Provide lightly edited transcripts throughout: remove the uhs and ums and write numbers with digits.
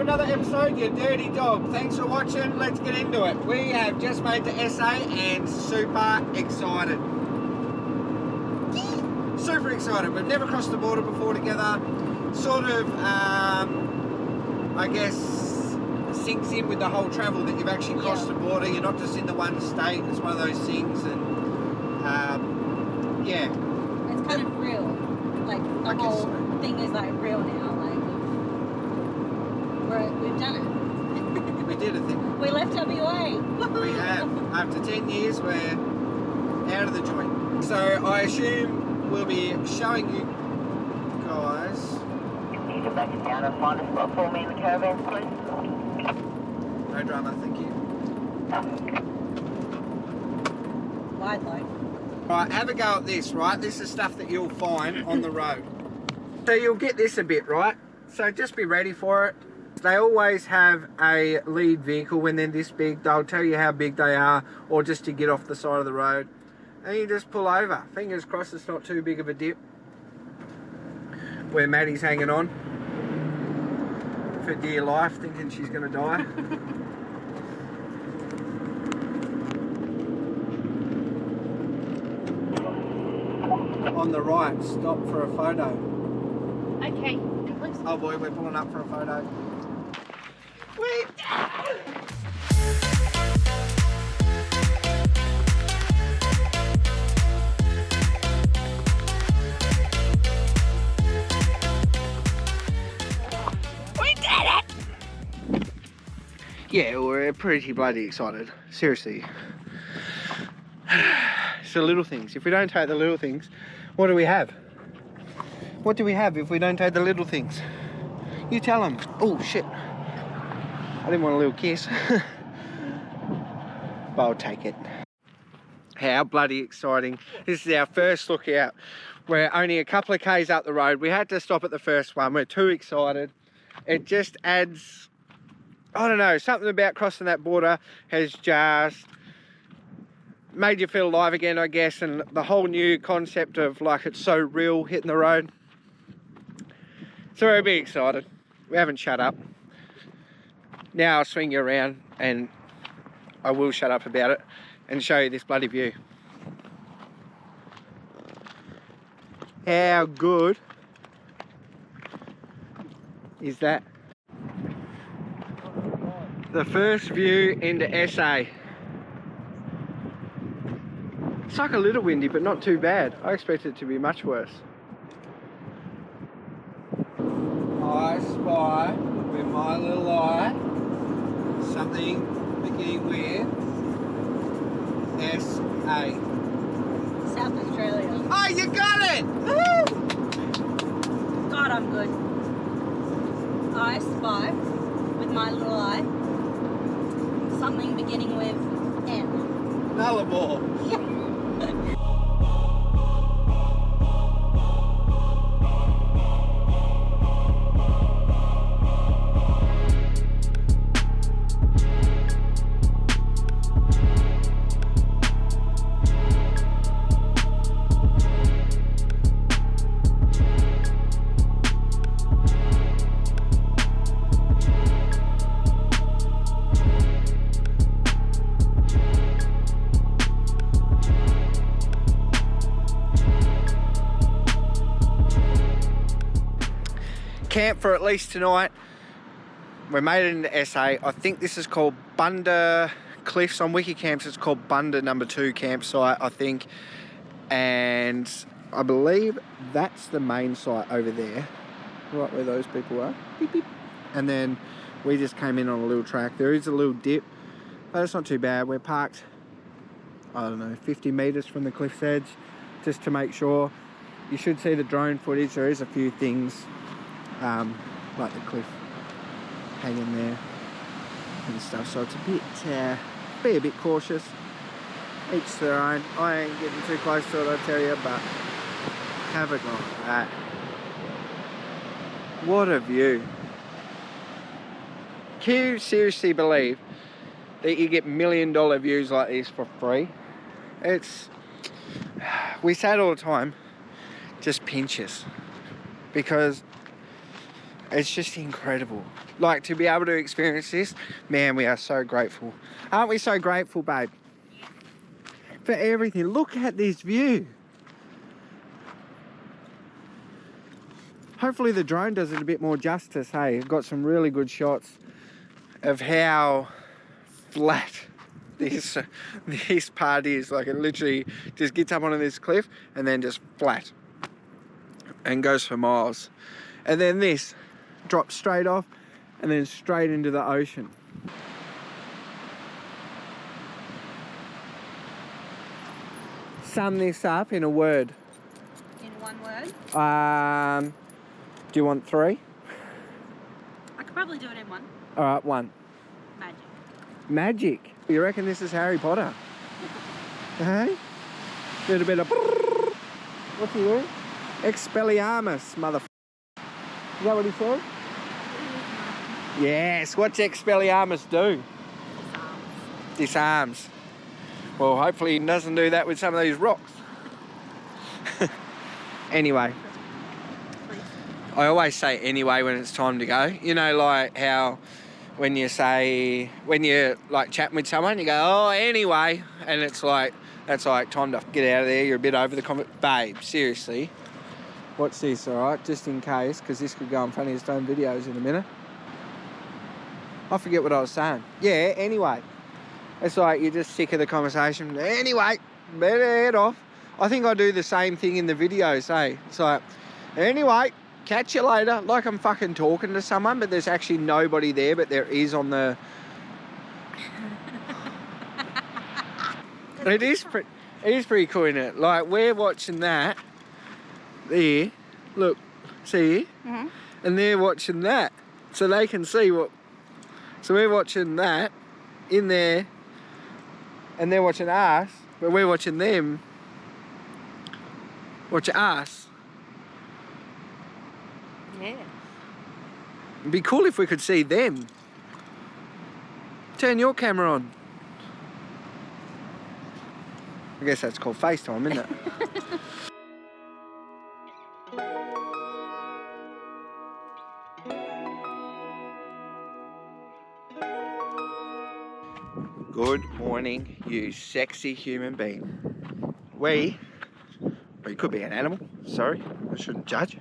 another episode, you dirty dog. Thanks for watching. Let's get into it. We have just made the SA and super excited. Super excited. We've never crossed the border before together. Sort of, I guess, sinks in with the whole travel that you've actually crossed the border. You're not just in the one state. It's one of those things, and yeah. It's kind of real. Like the whole thing is like real now. Like we've done it. We did a thing. We left WA. We have. After 10 years, we're out of the joint. So I assume we'll be showing you guys. You need to back it down and find a spot for me in the caravan, please. No drama, thank you. Wide load. Right, have a go at this, right? This is stuff that you'll find on the road. So you'll get this a bit, right? So just be ready for it. They always have a lead vehicle when they're this big. They'll tell you how big they are, or just to get off the side of the road. And you just pull over. Fingers crossed it's not too big of a dip. Where Maddie's hanging on for dear life, thinking she's going to die. On the right, stop for a photo. Okay. Oh boy, we're pulling up for a photo. We did it! Yeah, we're pretty bloody excited. Seriously. It's the little things. If we don't take the little things, what do we have? What do we have if we don't take the little things? You tell them. Oh shit. I didn't want a little kiss. But I'll take it. How bloody exciting. This is our first look out. We're only a couple of k's up the road. We had to stop at the first one. We're too excited. It just adds, I don't know, something about crossing that border has just made you feel alive again, I guess, and the whole new concept of like it's so real hitting the road. So we're a bit excited. We haven't shut up. Now I'll swing you around and I will shut up about it and show you this bloody view. How good is that? The first view into SA. It's like a little windy, but not too bad. I expect it to be much worse. I spy with my little eye something beginning with SA. South Australia. Oh, you got it! Woo! God, I'm good. I spy with my little eye something beginning with N. Nullarbor. Yeah. Camp for at least tonight. We made it into SA. I think this is called Bunda Cliffs. On Wiki Camps it's called Bunda #2 campsite, I think. And I believe that's the main site over there, right where those people are. Beep, beep. And then we just came in on a little track. There is a little dip, but it's not too bad. We're parked, I don't know, 50 meters from the cliff's edge, just to make sure. You should see the drone footage. There is a few things like the cliff hanging there and stuff, so it's a bit be a bit cautious. Each to their own. I ain't getting too close to it, I tell you, but have a go at that. What a view. Can you seriously believe that you get $1 million views like this for free? It's, we say it all the time, just pinch us, because It's just incredible. Like, to be able to experience this, man, we are so grateful. Aren't we so grateful, babe? For everything. Look at this view. Hopefully the drone does it a bit more justice, hey? I've got some really good shots of how flat this part is. Like, it literally just gets up onto this cliff and then just flat and goes for miles. And then this drops straight off and then straight into the ocean. Sum this up in a word. In one word? Do you want 3? I could probably do it in one. All right, 1. Magic. Magic. You reckon this is Harry Potter? Hey? Little bit of... What's he doing? Expelliarmus, motherfucker. Is that what he said? Yes. What's Expelliarmus do? Disarms. Well, hopefully he doesn't do that with some of these rocks. Anyway. I always say anyway when it's time to go. You know, like how when you like chatting with someone, you go, oh, anyway. And it's like, that's like time to get out of there. You're a bit over the comment. Babe, seriously. Watch this, all right? Just in case, because this could go on Funny Stone videos in a minute. I forget what I was saying. Yeah, anyway. It's like you're just sick of the conversation. Anyway, better head off. I think I do the same thing in the videos, eh? It's like, anyway, catch you later. Like I'm fucking talking to someone, but there's actually nobody there, but there is on the... It is pretty cool, isn't it? Like, we're watching that there. Look, see? Mm-hmm. And they're watching that. So they can see what... So we're watching that in there, and they're watching us, but we're watching them watch us. Yeah. It'd be cool if we could see them. Turn your camera on. I guess that's called FaceTime, isn't it? Good morning, you sexy human being. Or you could be an animal, sorry, I shouldn't judge.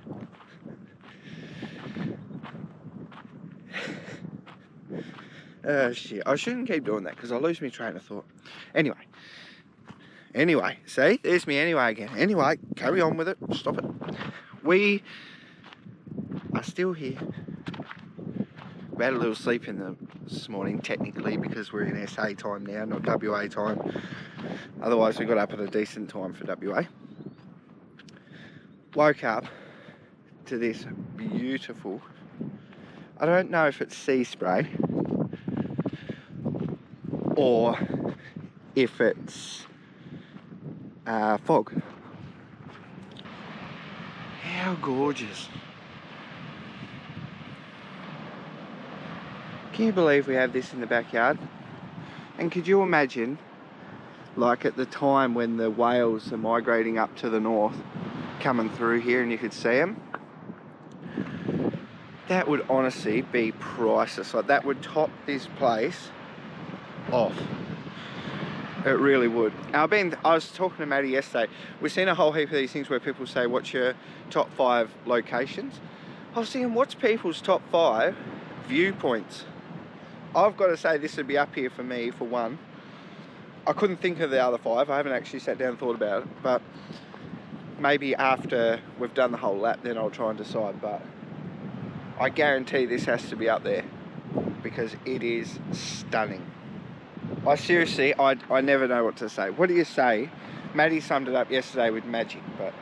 Shit, I shouldn't keep doing that because I'll lose my train of thought. Anyway, see, there's me anyway again. Anyway, carry on with it, stop it. We are still here. We had a little sleep this morning, technically, because we're in SA time now, not WA time. Otherwise, we got up at a decent time for WA. Woke up to this beautiful, I don't know if it's sea spray or if it's fog. How gorgeous. Can you believe we have this in the backyard? And could you imagine, like at the time when the whales are migrating up to the north, coming through here and you could see them? That would honestly be priceless. Like, that would top this place off. It really would. I was talking to Maddie yesterday. We've seen a whole heap of these things where people say, what's your top 5 locations? I was thinking, what's people's top 5 viewpoints? I've got to say this would be up here for me, for one. I couldn't think of the other 5. I haven't actually sat down and thought about it. But maybe after we've done the whole lap, then I'll try and decide. But I guarantee this has to be up there because it is stunning. I seriously, I never know what to say. What do you say? Maddie summed it up yesterday with magic, but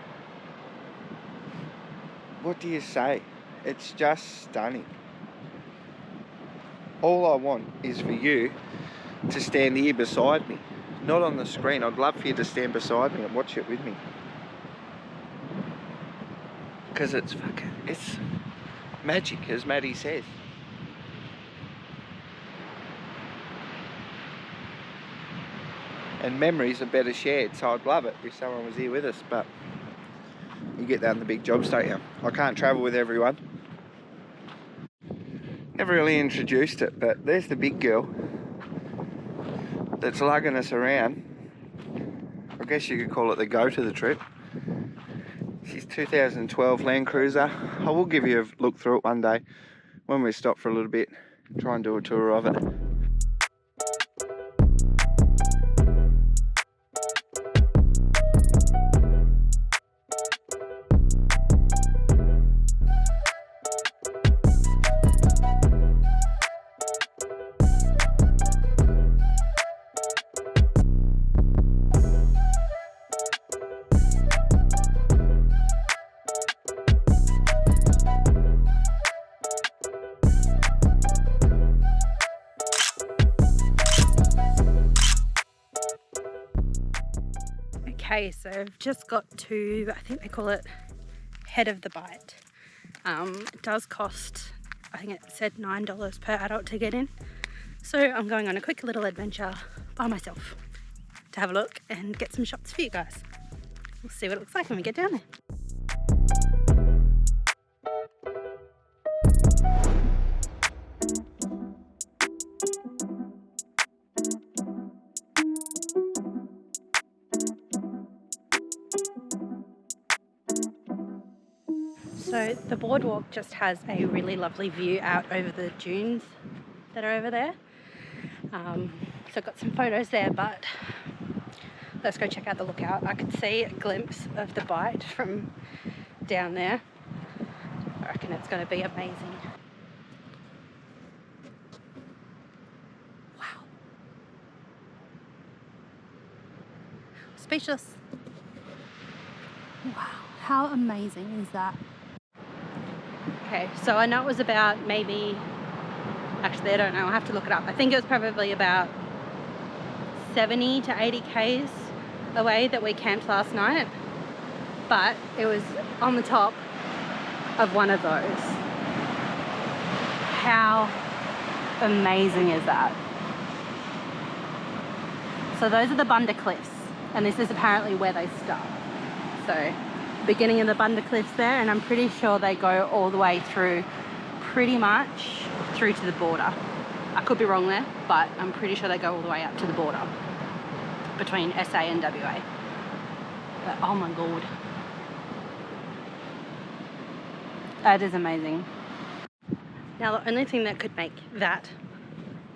what do you say? It's just stunning. All I want is for you to stand here beside me, not on the screen. I'd love for you to stand beside me and watch it with me. Because it's magic, as Maddie says. And memories are better shared, so I'd love it if someone was here with us, but you get that in the big jobs, don't you? I can't travel with everyone. Never really introduced it, but there's the big girl that's lugging us around. I guess you could call it the go to the trip. She's 2012 Land Cruiser. I will give you a look through it one day when we stop for a little bit, try and do a tour of it. Okay, so I've just got to, I think they call it head of the Bight. It does cost, I think it said $9 per adult to get in. So I'm going on a quick little adventure by myself to have a look and get some shots for you guys. We'll see what it looks like when we get down there. So the boardwalk just has a really lovely view out over the dunes that are over there. So I've got some photos there, but let's go check out the lookout. I could see a glimpse of the Bight from down there. I reckon it's going to be amazing. Wow. Speechless. Wow, how amazing is that? Okay, so I know it was about maybe, actually I don't know, I'll have to look it up. I think it was probably about 70 to 80 k's away that we camped last night, but it was on the top of one of those. How amazing is that? So those are the Bunda Cliffs, and this is apparently where they start. So beginning of the Bunda Cliffs there, and I'm pretty sure they go all the way through, pretty much through to the border. I could be wrong there, but I'm pretty sure they go all the way up to the border between SA and WA. But oh my god, that is amazing. Now the only thing that could make that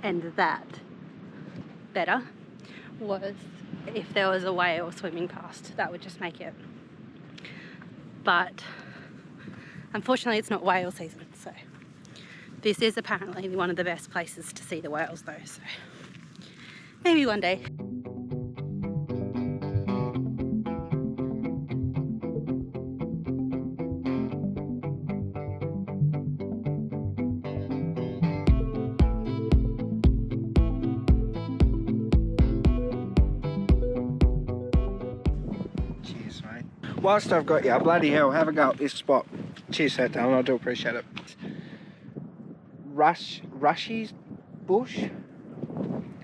and that better was if there was a whale swimming past. That would just make it. But unfortunately it's not whale season, so this is apparently one of the best places to see the whales though, so maybe one day. Cheers, mate. Whilst I've got you, bloody hell, have a go at this spot. Cheers for that, Dylan, I do appreciate it. Rushys bush?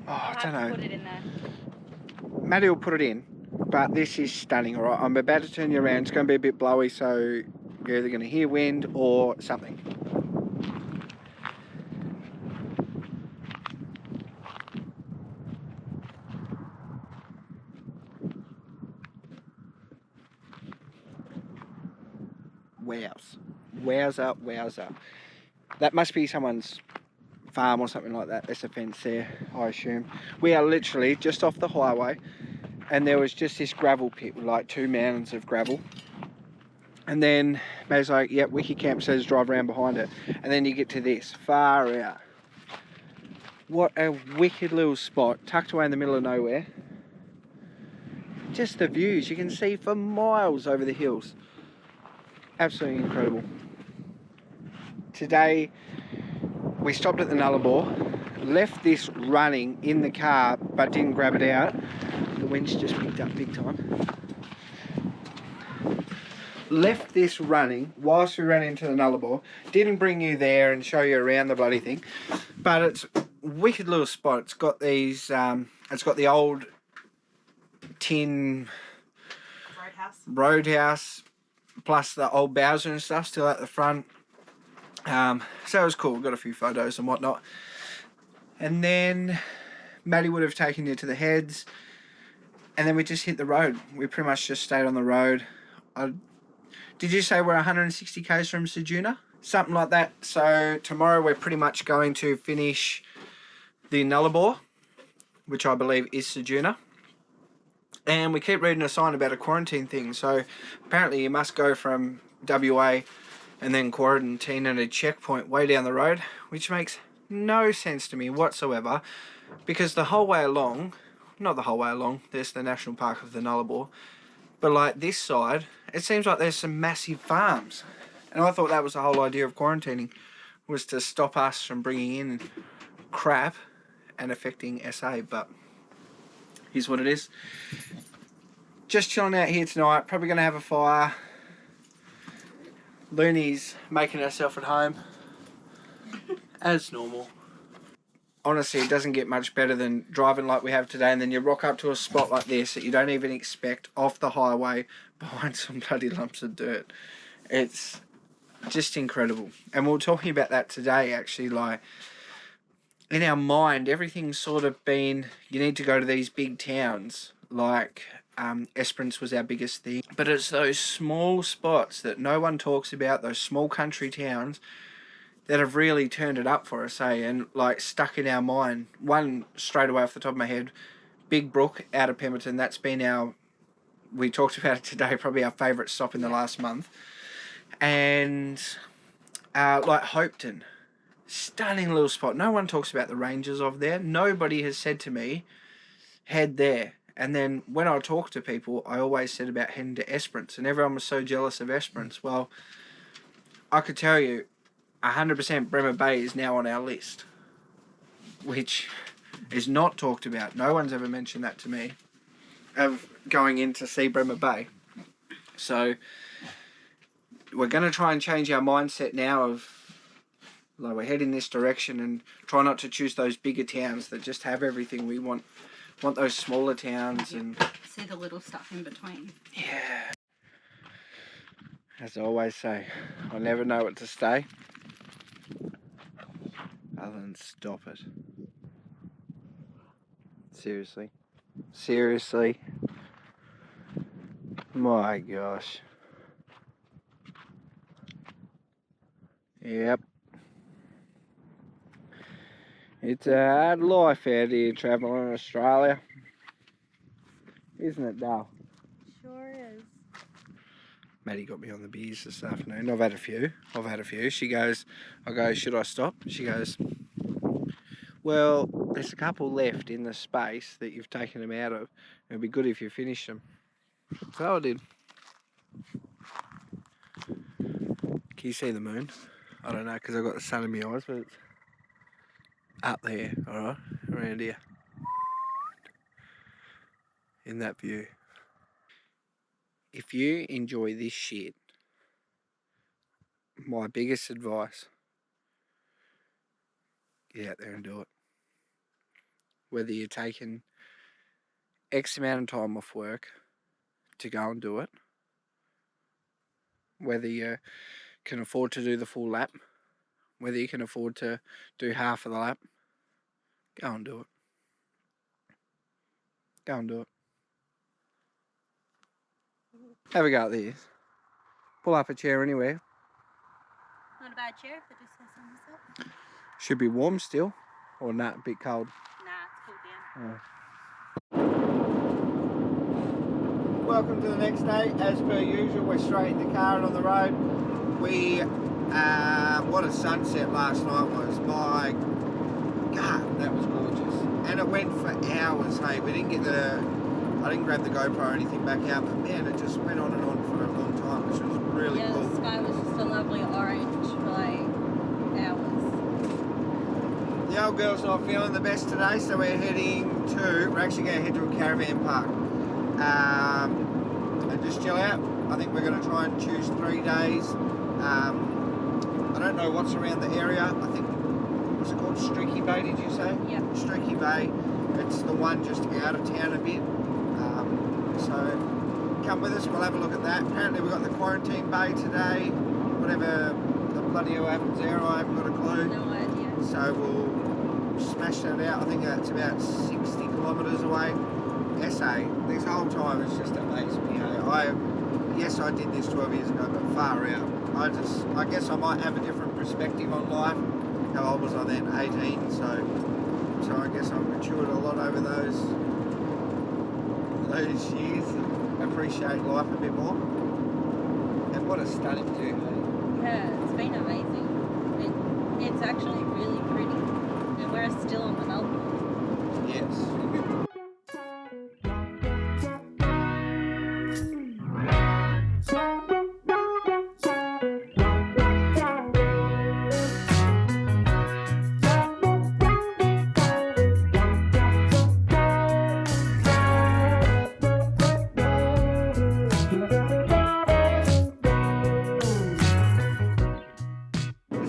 Oh, I don't know. Put it in there. Maddie will put it in, but this is stunning, alright? I'm about to turn you around, it's going to be a bit blowy, so you're either going to hear wind or something. Wows. Wowza, wowza. That must be someone's farm or something like that. There's a fence there, I assume. We are literally just off the highway, and there was just this gravel pit with like 2 mounds of gravel. And then May's like, yep, Wiki Camp says drive around behind it. And then you get to this, far out. What a wicked little spot, tucked away in the middle of nowhere. Just the views, you can see for miles over the hills. Absolutely incredible. Today we stopped at the Nullarbor, left this running in the car but didn't grab it out. The wind's just picked up big time. Left this running whilst we ran into the Nullarbor. Didn't bring you there and show you around the bloody thing, but it's a wicked little spot. It's got these it's got the old tin roadhouse plus the old Bowser and stuff still at the front. So it was cool. Got a few photos and whatnot. And then Maddie would have taken you to the heads. And then we just hit the road. We pretty much just stayed on the road. Did you say we're 160 k's from Ceduna? Something like that. So tomorrow we're pretty much going to finish the Nullarbor, which I believe is Ceduna. And we keep reading a sign about a quarantine thing. So apparently you must go from WA and then quarantine at a checkpoint way down the road, which makes no sense to me whatsoever, because the whole way along, not the whole way along, there's the national park of the Nullarbor, but like this side, it seems like there's some massive farms. And I thought that was the whole idea of quarantining, was to stop us from bringing in crap and affecting SA, but here's what it is. Just chilling out here tonight, probably going to have a fire. Looney's making herself at home, as normal. Honestly, it doesn't get much better than driving like we have today, and then you rock up to a spot like this that you don't even expect off the highway behind some bloody lumps of dirt. It's just incredible. And we were talking about that today, actually. Like, in our mind, everything's sort of been, you need to go to these big towns, like Esperance was our biggest thing. But it's those small spots that no one talks about, those small country towns, that have really turned it up for us, eh? And like stuck in our mind. One straight away off the top of my head, Big Brook out of Pemberton. That's been our, we talked about it today, probably our favourite stop in the last month. And like Hopetoun, stunning little spot. No one talks about the ranges of there. Nobody has said to me, head there. And then when I talk to people, I always said about heading to Esperance, and everyone was so jealous of Esperance. Well, I could tell you, 100% Bremer Bay is now on our list, which is not talked about. No one's ever mentioned that to me, of going in to see Bremer Bay. So we're going to try and change our mindset now of, like, we're heading this direction, and try not to choose those bigger towns that just have everything we want. Want those smaller towns and see the little stuff in between. Yeah. As I always say, I never know what to say other than stop it. Seriously. Seriously. My gosh. Yep. It's a hard life out here travelling in Australia. Isn't it, Dale? Sure is. Maddie got me on the beers this afternoon. I've had a few. She goes, I go, should I stop? She goes, well, there's a couple left in the space that you've taken them out of. It'd be good if you finish them. So I did. Can you see the moon? I don't know, because I've got the sun in my eyes, but it's up there, alright, around here. In that view. If you enjoy this shit, my biggest advice, get out there and do it. Whether you're taking X amount of time off work to go and do it, whether you can afford to do the full lap, whether you can afford to do half of the lap, go and do it. Go and do it. Have a go at this. Pull up a chair anywhere. Not a bad chair if I just say so myself. Should be warm still, or not, a bit cold. Nah, it's cool down. Welcome to the next day. As per usual, we're straight in the car and on the road. What a sunset last night was. My God, that was gorgeous. And it went for hours, hey. I didn't grab the GoPro or anything back out, but man, it just went on and on for a long time, which was really cool. The sky was just a lovely orange for like hours. The old girl's not feeling the best today, so we're actually going to head to a caravan park and just chill out. I think we're going to try and choose 3 days. I don't know what's around the area. I think, what's it called? Streaky Bay, did you say? Yeah. Streaky Bay. It's the one just out of town a bit. So come with us, we'll have a look at that. Apparently we've got the quarantine bay today, whatever the bloody hell happens there? I haven't got a clue. No idea. So we'll smash that out. I think that's about 60 kilometres away. SA, this whole time it's just amazed me. Yes, I did this 12 years ago, but far out. I guess I might have a different perspective on life. How old was I then? 18. So I guess I've matured a lot over those years. Appreciate life a bit more. And what a stunning view, hey? Yeah, it's been amazing. It's actually really pretty. And we're still on the Nullarbor. Yes.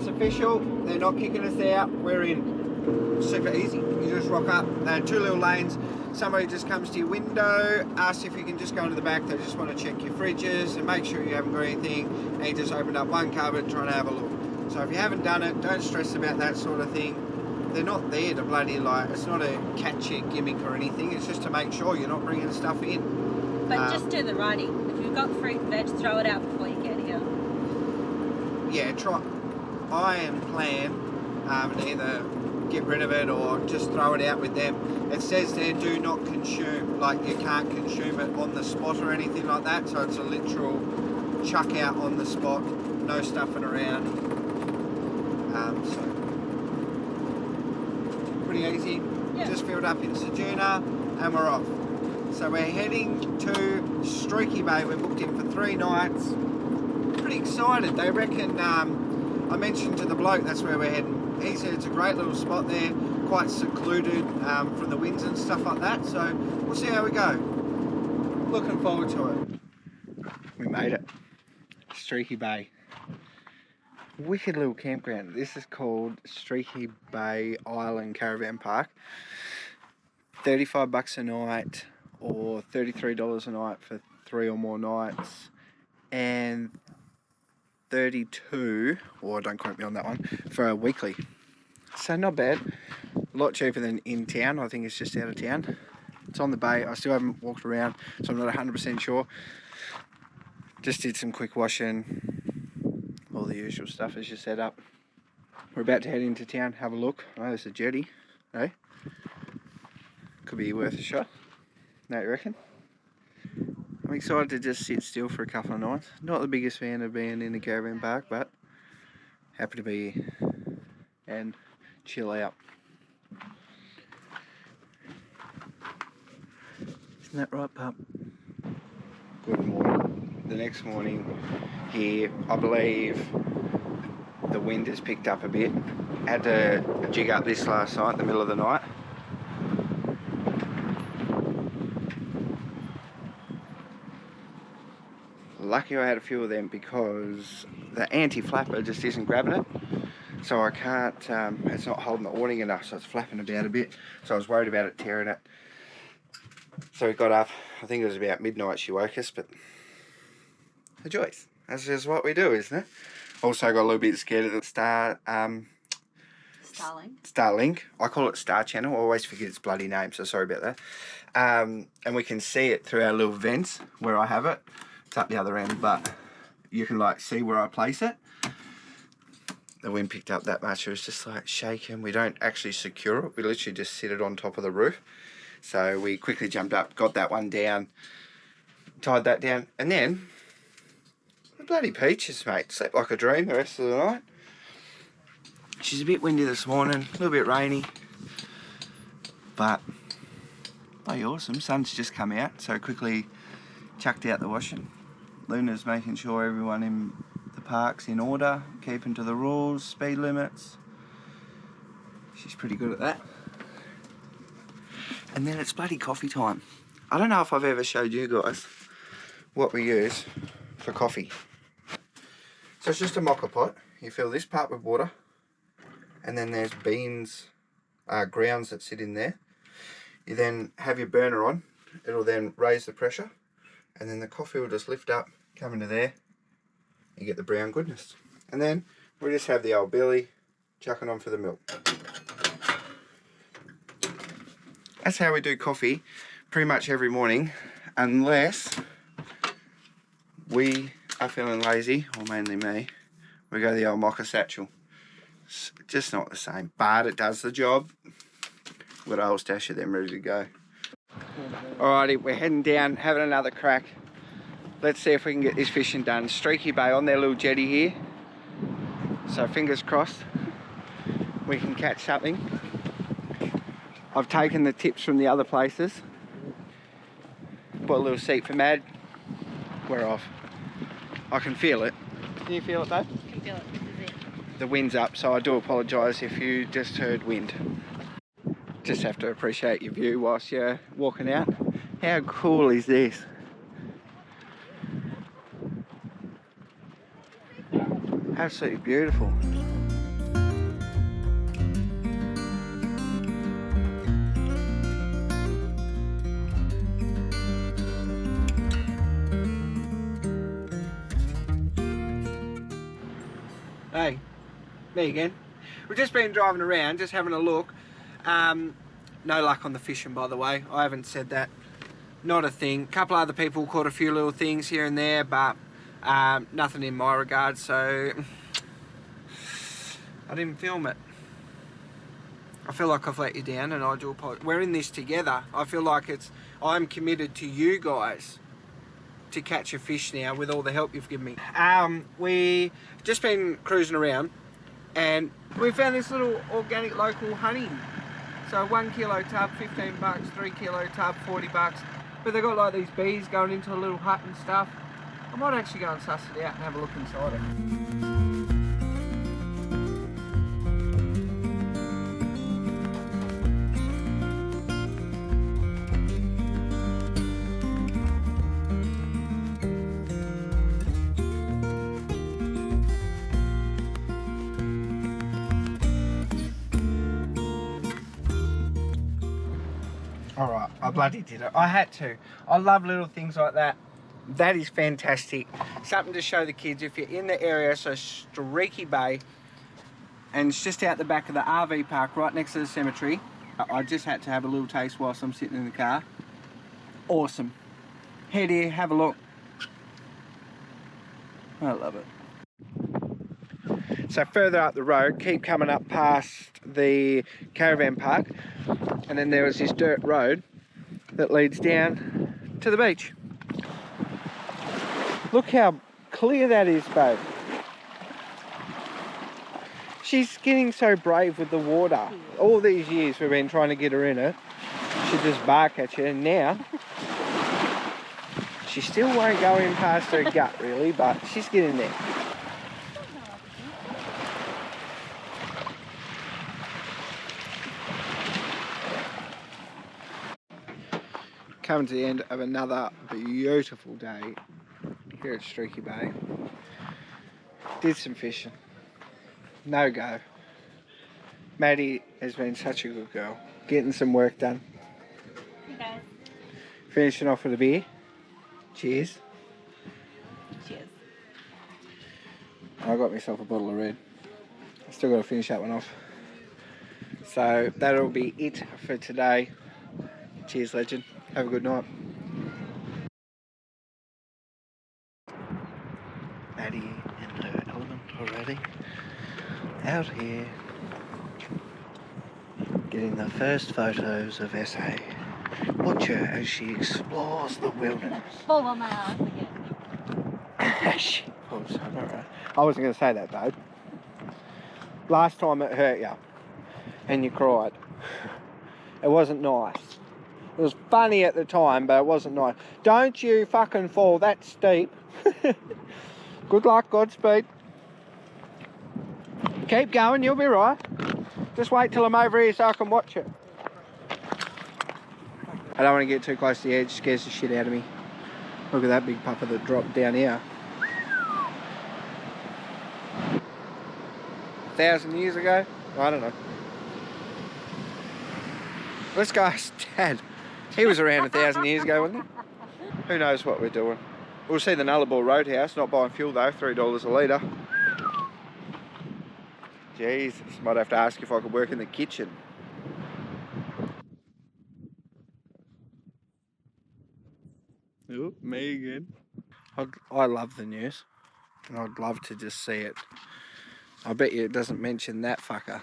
Official, they're not kicking us out, we're in. Super easy, you just rock up, 2 little lanes, somebody just comes to your window, asks if you can just go into the back, they just want to check your fridges and make sure you haven't got anything, and you just open up one cupboard trying to have a look. So if you haven't done it, don't stress about that sort of thing. They're not there to bloody it's not a catchy gimmick or anything, it's just to make sure you're not bringing stuff in. But just do the writing. If you've got fruit and veg, throw it out before you get here. Yeah, I am plan to either get rid of it or just throw it out with them. It says there, do not consume, like you can't consume it on the spot or anything like that, so it's a literal chuck out on the spot, no stuffing around. So pretty easy. Yeah. Just filled up in Sejuna and we're off. So we're heading to Streaky Bay. We're booked in for 3 nights. Pretty excited. They reckon I mentioned to the bloke that's where we're heading. He said it's a great little spot there, quite secluded from the winds and stuff like that. So we'll see how we go. Looking forward to it. We made it. Streaky Bay. Wicked little campground. This is called Streaky Bay Island Caravan Park. $35 a night or $33 a night for 3 or more nights. And 32, or don't quote me on that one, for a weekly. So not bad. A lot cheaper than in town. I think it's just out of town. It's on the bay. I still haven't walked around, so I'm not 100% sure. Just did some quick washing. All the usual stuff as you set up. We're about to head into town, have a look. Oh, there's a jetty. No? Could be worth a shot. No, you reckon? I'm excited to just sit still for a couple of nights. Not the biggest fan of being in the caravan park, but happy to be here and chill out. Isn't that right, pup? Good morning. The next morning here, I believe the wind has picked up a bit. Had to jig up this last night in the middle of the night. Lucky I had a few of them because the anti-flapper just isn't grabbing it. So I can't, it's not holding the awning enough, so it's flapping about a bit. So I was worried about it tearing it. So we got up, I think it was about midnight she woke us, but a choice. That's just what we do, isn't it? Also got a little bit scared of the Starlink. I call it Star Channel. I always forget its bloody name, so sorry about that. And we can see it through our little vents where I have it. It's up the other end, but you can like see where I place it. The wind picked up that much, it was just like shaking. We don't actually secure it, we literally just sit it on top of the roof. So we quickly jumped up, got that one down, tied that down, and then the bloody peaches, mate. Slept like a dream the rest of the night. She's a bit windy this morning, a little bit rainy, but bloody awesome. Sun's just come out, so quickly chucked out the washing. Luna's making sure everyone in the park's in order, keeping to the rules, speed limits. She's pretty good at that. And then it's bloody coffee time. I don't know if I've ever showed you guys what we use for coffee. So it's just a mocha pot. You fill this part with water, and then there's beans, grounds that sit in there. You then have your burner on. It'll then raise the pressure, and then the coffee will just lift up, come into there. You get the brown goodness. And then we just have the old Billy chucking on for the milk. That's how we do coffee pretty much every morning, unless we are feeling lazy, or mainly me. We go the old mocha satchel. It's just not the same, but it does the job. We've got a whole stash of them ready to go. Alrighty, we're heading down, having another crack. Let's see if we can get this fishing done. Streaky Bay on their little jetty here. So fingers crossed we can catch something. I've taken the tips from the other places. Bought a little seat for Mad. We're off. I can feel it. Can you feel it though? I can feel it. This is it. The wind's up, so I do apologise if you just heard wind. Just have to appreciate your view whilst you're walking out. How cool is this? Absolutely beautiful. Hey, me again. We've just been driving around, just having a look. No luck on the fishing, by the way. I haven't said that. Not a thing. A couple other people caught a few little things here and there, but nothing in my regard, so I didn't film it. I feel like I've let you down, and I do apologize. We're in this together. I feel like I'm committed to you guys to catch a fish now with all the help you've given me. We just been cruising around, and we found this little organic local honey. So 1 kilo tub, 15 bucks, 3 kilo tub, 40 bucks. But they've got like these bees going into a little hut and stuff. I might actually go and suss it out and have a look inside it. Alright, I bloody did it. I had to. I love little things like that. That is fantastic. Something to show the kids if you're in the area. So Streaky Bay, and it's just out the back of the RV park right next to the cemetery. I just had to have a little taste whilst I'm sitting in the car. Awesome. Head here, have a look. I love it. So further up the road, keep coming up past the caravan park, and then there was this dirt road that leads down to the beach. Look how clear that is, babe. She's getting so brave with the water. All these years we've been trying to get her in it. She'd just bark at you, and now she still won't go in past her gut really, but she's getting there. Coming to the end of another beautiful day here at Streaky Bay. Did some fishing. No go. Maddie has been such a good girl. Getting some work done. Okay. Finishing off with a beer. Cheers. Cheers. I got myself a bottle of red. I still got to finish that one off. So that'll be it for today. Cheers, legend. Have a good night. Maddie in her element already. Out here. Getting the first photos of SA. Watch her as she explores the wilderness. Fall on my ass again. She pulls on her ass. I wasn't going to say that, babe. Last time it hurt you. And you cried. It wasn't nice. It was funny at the time, but it wasn't nice. Don't you fucking fall that steep. Good luck, Godspeed. Keep going, you'll be right. Just wait till I'm over here so I can watch it. I don't want to get too close to the edge, scares the shit out of me. Look at that big pupper that dropped down here. 1,000 years ago? I don't know. Let's go ask Dad. He was around 1,000 years ago, wasn't he? Who knows what we're doing. We'll see the Nullarbor Roadhouse, not buying fuel though, $3 a litre. Jesus, might have to ask if I could work in the kitchen. Oop, me again. I love the news. And I'd love to just see it. I bet you it doesn't mention that fucker.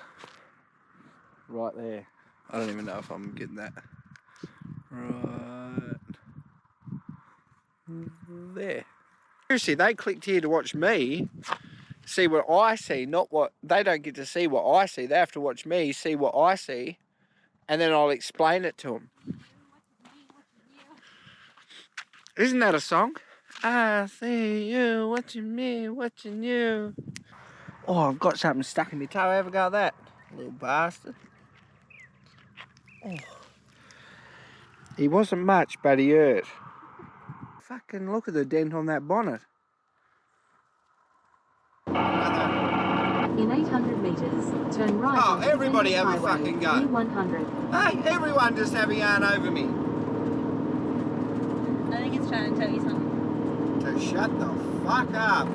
Right there. I don't even know if I'm getting that. Right there. Seriously, they clicked here to watch me see what I see, not what... They don't get to see what I see. They have to watch me see what I see, and then I'll explain it to them. Isn't that a song? I see you, watching me, watching you. Oh, I've got something stuck in my toe. Ever got that? Little bastard. Oh. He wasn't much, but he hurt. Fucking look at the dent on that bonnet. In 800 metres, turn right. Oh, everybody have a fucking go. 100. Hey, everyone just have a yarn over me. I think it's trying to tell you something. So shut the fuck up.